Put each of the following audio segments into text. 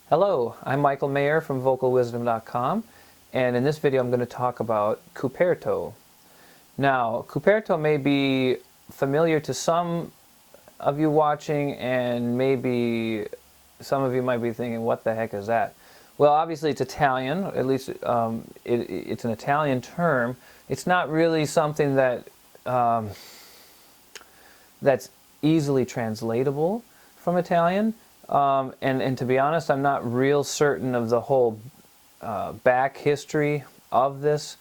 Hello, I'm Michael Mayer from vocalwisdom.com, and in this video I'm going to talk about Cuperto. Now, Cuperto may be familiar to some of you watching, and maybe some of you might be thinking, what the heck is that? Well, obviously it's Italian, at least it's an Italian term. It's not really something that that's easily translatable from Italian. And to be honest, I'm not real certain of the whole back history of this.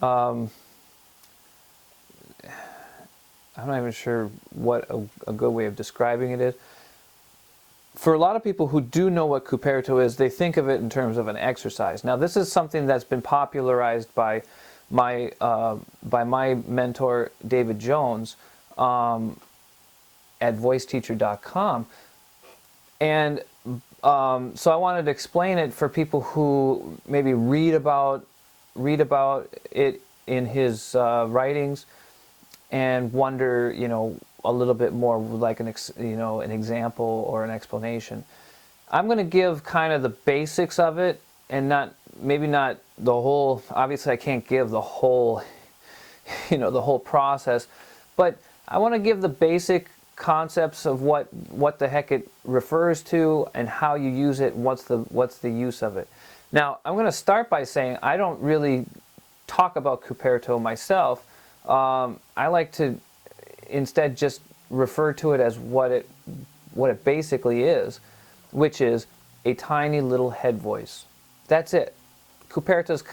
I'm not even sure what a good way of describing it is. For a lot of people who do know what Cuperto is, they think of it in terms of an exercise. Now, this is something that's been popularized by my mentor, David Jones, at voiceteacher.com. And so I wanted to explain it for people who maybe read about it in his writings and wonder, a little bit more, like an example or an explanation. I'm going to give kind of the basics of it, and maybe not the whole. Obviously, I can't give the whole, the whole process, but I want to give the basic concepts of what the heck it refers to and how you use it. What's the use of it? Now, I'm going to start by saying I don't really talk about Cuperto myself. I like to instead just refer to it as what it basically is, which is a tiny little head voice. That's it. Cuperto's,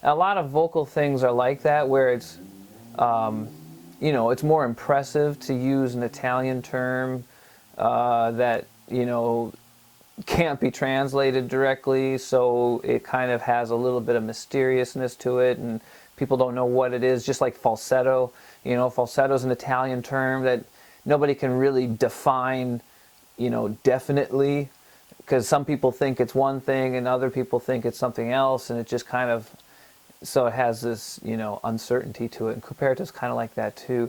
a lot of vocal things are like that, where it's it's more impressive to use an Italian term that, can't be translated directly, so it kind of has a little bit of mysteriousness to it, and people don't know what it is, just like falsetto. Falsetto is an Italian term that nobody can really define, definitely, because some people think it's one thing and other people think it's something else, and it just kind of, so it has this, uncertainty to it, and Cuperto is kind of like that too.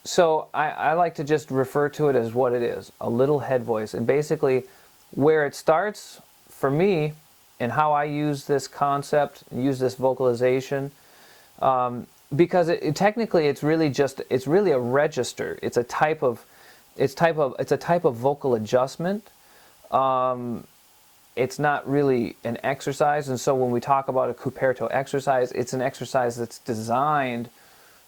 So I like to just refer to it as what it is, a little head voice. And basically where it starts for me and how I use this concept, use this vocalization, because technically it's really a register. It's a type of vocal adjustment. It's not really an exercise, and so when we talk about a Cuperto exercise, it's an exercise that's designed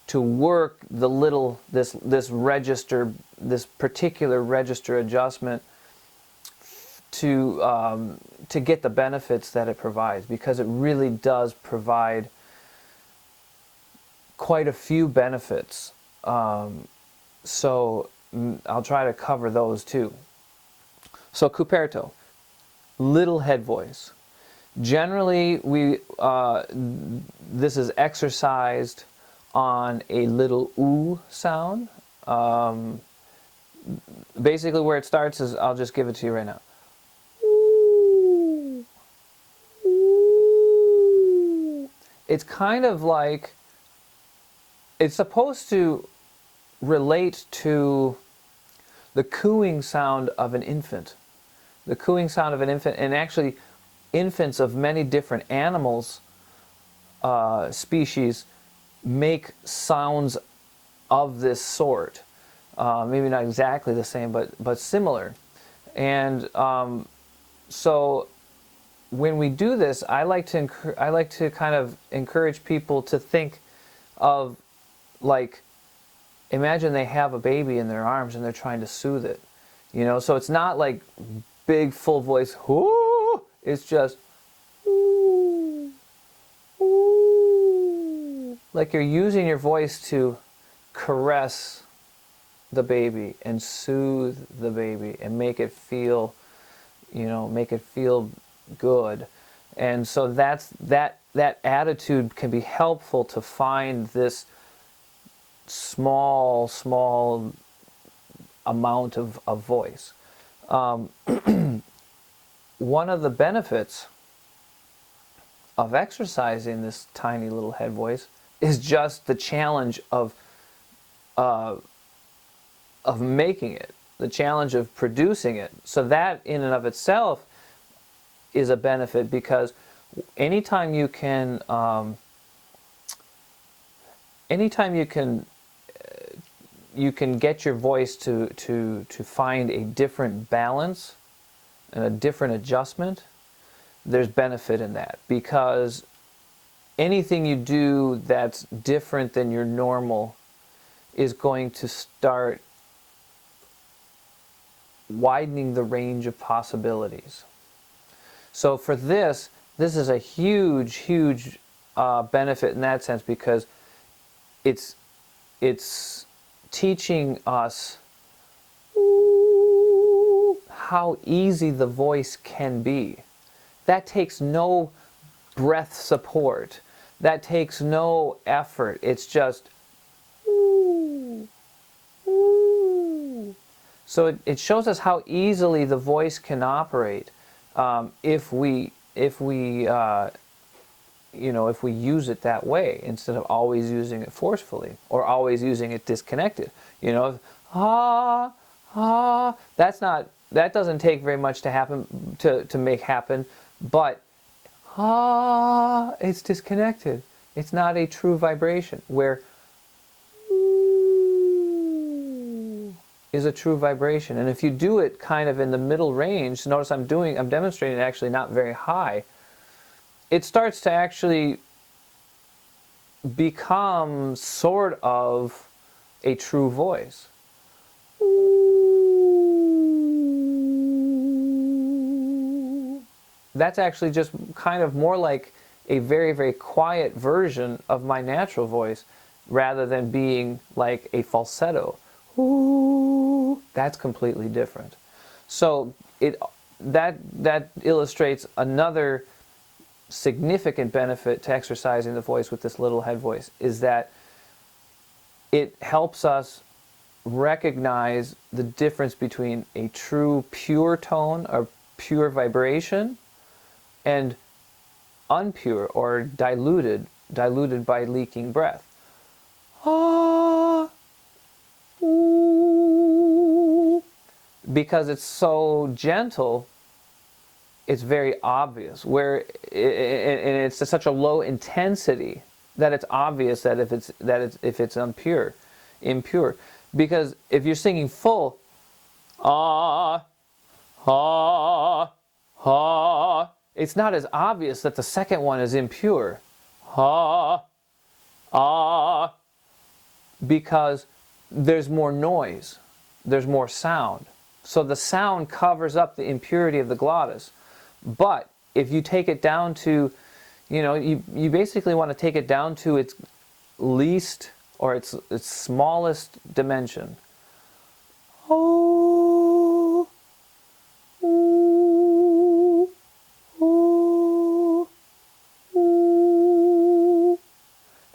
to work this register, this particular register adjustment to get the benefits that it provides, because it really does provide quite a few benefits. So I'll try to cover those too. So Cuperto, little head voice. Generally, this is exercised on a little oo sound. Basically, where it starts is, I'll just give it to you right now. Ooh. Ooh. It's kind of like, it's supposed to relate to the cooing sound of an infant. The cooing sound of an infant, and actually infants of many different animals, species, make sounds of this sort. Maybe not exactly the same, but similar. And so when we do this, I like to kind of encourage people to think of, like, imagine they have a baby in their arms and they're trying to soothe it. So it's not like big full voice, whoo, it's just ooh, ooh. Like you're using your voice to caress the baby and soothe the baby and make it feel, good. And so that attitude can be helpful to find this small amount of voice. One of the benefits of exercising this tiny little head voice is just the challenge of making it. the challenge of producing it. So that in and of itself is a benefit, because anytime you can you can get your voice to find a different balance and a different adjustment, there's benefit in that, because anything you do that's different than your normal is going to start widening the range of possibilities. So for this is a huge, huge benefit in that sense, because it's teaching us how easy the voice can be. That takes no breath support. That takes no effort. It's just so it shows us how easily the voice can operate if we use it that way, instead of always using it forcefully or always using it disconnected. That doesn't take very much to make happen, but it's disconnected. It's not a true vibration, where is a true vibration. And if you do it kind of in the middle range, notice I'm demonstrating it actually not very high, it starts to actually become sort of a true voice. That's actually just kind of more like a very, very quiet version of my natural voice, rather than being like a falsetto. Ooh, that's completely different. So that illustrates another significant benefit to exercising the voice with this little head voice, is that it helps us recognize the difference between a true pure tone or pure vibration and unpure or diluted by leaking breath. Because it's so gentle, it's very obvious. And it's such a low intensity that it's obvious that if it's impure. Because if you're singing full, it's not as obvious that the second one is impure. Because there's more noise, there's more sound. So the sound covers up the impurity of the glottis. But if you take it down to, you basically want to take it down to its least, or its smallest dimension.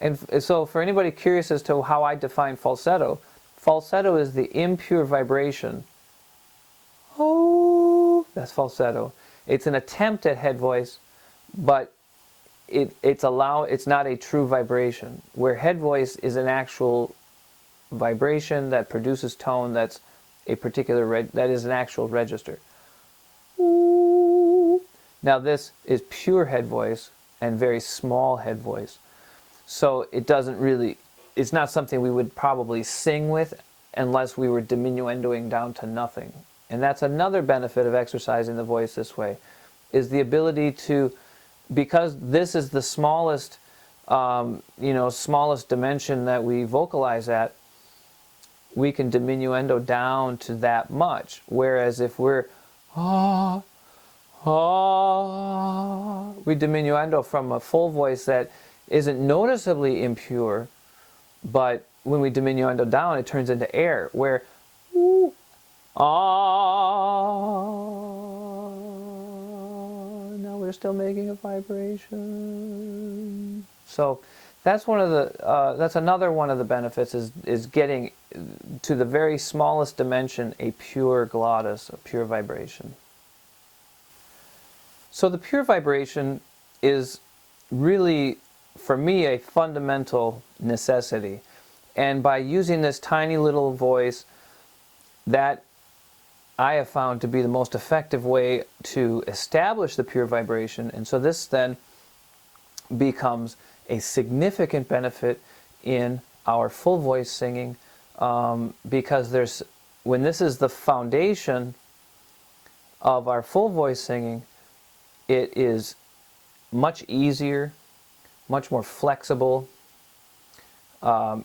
And so for anybody curious as to how I define falsetto, falsetto is the impure vibration. That's falsetto. It's an attempt at head voice, but it's not a true vibration. Where head voice is an actual vibration that produces tone that's a particular that is an actual register. Now this is pure head voice and very small head voice. So it's not something we would probably sing with unless we were diminuendoing down to nothing. And that's another benefit of exercising the voice this way, is the ability to, because this is the smallest, smallest dimension that we vocalize at, we can diminuendo down to that much. Whereas if we're we diminuendo from a full voice that isn't noticeably impure, but when we diminuendo down, it turns into air, where now we're still making a vibration. So that's another one of the benefits, is getting to the very smallest dimension a pure glottis, a pure vibration. So the pure vibration is really, for me, a fundamental necessity. And by using this tiny little voice, that I have found to be the most effective way to establish the pure vibration. And so this then becomes a significant benefit in our full voice singing, because when this is the foundation of our full voice singing, it is much easier, much more flexible,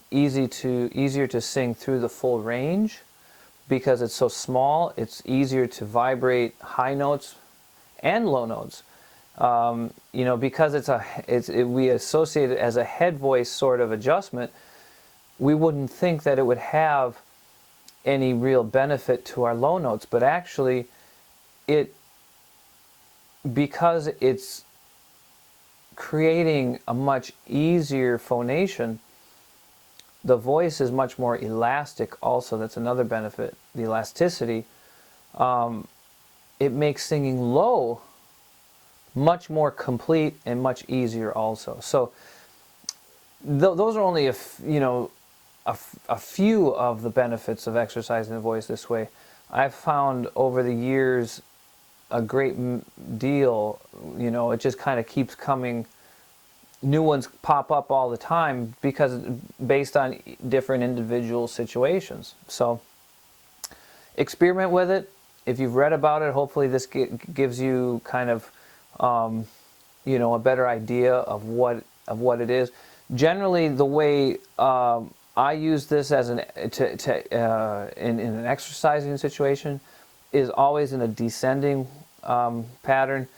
easier to sing through the full range. Because it's so small, it's easier to vibrate high notes and low notes. Because we associate it as a head voice sort of adjustment, we wouldn't think that it would have any real benefit to our low notes. But actually, because it's creating a much easier phonation, the voice is much more elastic also. That's another benefit, the elasticity. It makes singing low much more complete and much easier also. So those are only a few of the benefits of exercising the voice this way. I've found over the years a great deal. It just kind of keeps coming. New ones pop up all the time because based on different individual situations. So experiment with it. If you've read about it, hopefully this gives you kind of a better idea of what it is. Generally, the way I use this as in an exercising situation is always in a descending pattern.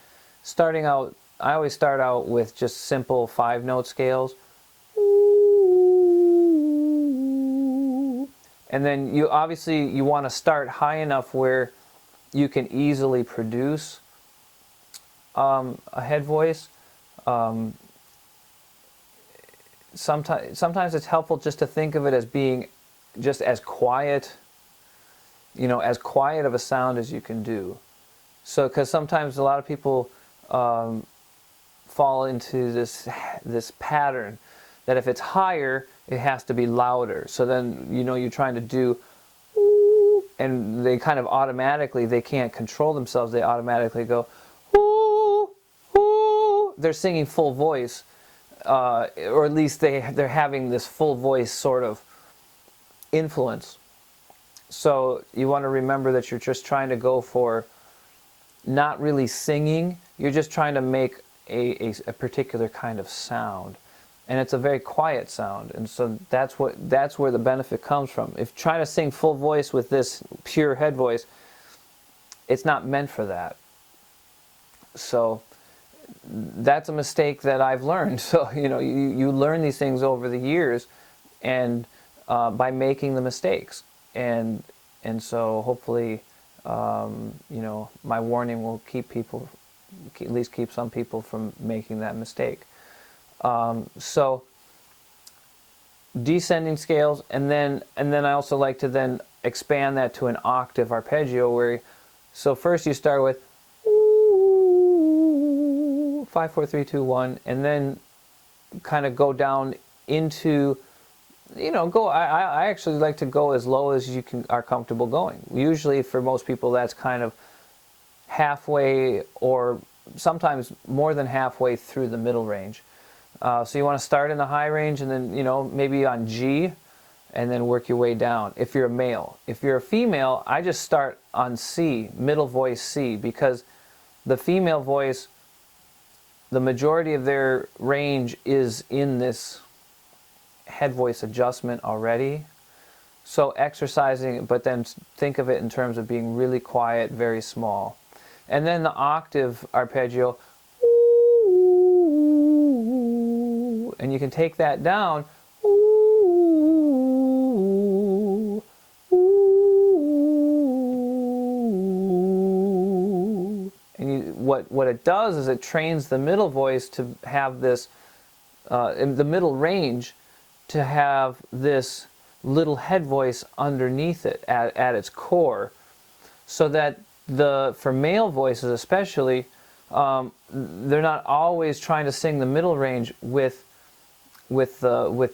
I always start out with just simple 5-note scales. And then you want to start high enough where you can easily produce a head voice. Sometimes it's helpful just to think of it as being just as quiet, as quiet of a sound as you can do. So, because sometimes a lot of people fall into this pattern that if it's higher, it has to be louder. So then, you're trying to do, and they kind of automatically, they can't control themselves. They automatically go, they're singing full voice, or at least they're having this full voice sort of influence. So you want to remember that you're just trying to go for not really singing. You're just trying to make a particular kind of sound, and it's a very quiet sound, and so that's where the benefit comes from. If trying to sing full voice with this pure head voice, it's not meant for that. So that's a mistake that I've learned. So you learn these things over the years, and by making the mistakes, and so hopefully my warning will at least keep some people from making that mistake. So descending scales, and then I also like to then expand that to an octave arpeggio so first you start with 5, 4, 3, 2, 1, and then kind of go down into, I actually like to go as low as you are comfortable going. Usually for most people that's kind of halfway or sometimes more than halfway through the middle range. So you want to start in the high range and then, maybe on G, and then work your way down if you're a male. If you're a female, I just start on C, middle voice C, because the female voice, the majority of their range is in this head voice adjustment already. So exercising, but then think of it in terms of being really quiet, very small. And then the octave arpeggio, and you can take that down, and what it does is it trains the middle voice to have this, in the middle range, to have this little head voice underneath it at its core, so that for male voices especially, they're not always trying to sing the middle range with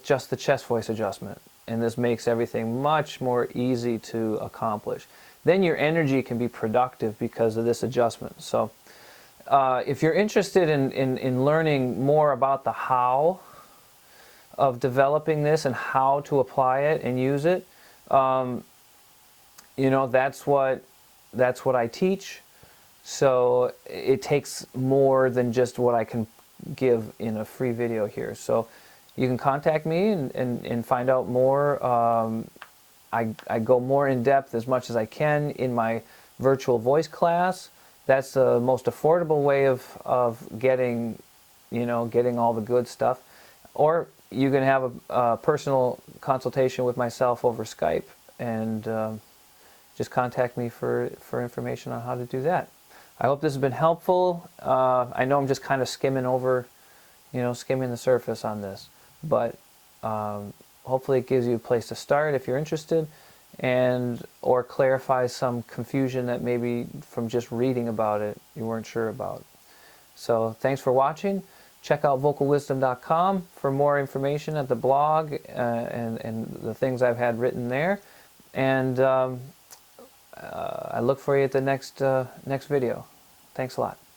just the chest voice adjustment, and this makes everything much more easy to accomplish. then your energy can be productive because of this adjustment. So if you're interested in learning more about the how of developing this and how to apply it and use it, you know, that's what I teach. So it takes more than just what I can give in a free video here. So you can contact me and find out more. I go more in depth as much as I can in my virtual voice class. That's the most affordable way of getting, you know, getting all the good stuff. Or you can have a personal consultation with myself over Skype, and just contact me for information on how to do that. I hope this has been helpful. I know I'm just kind of skimming the surface on this, but hopefully it gives you a place to start if you're interested, and or clarifies some confusion that maybe from just reading about it you weren't sure about. So thanks for watching. Check out vocalwisdom.com for more information at the blog and the things I've had written there. And I look for you at the next video. Thanks a lot.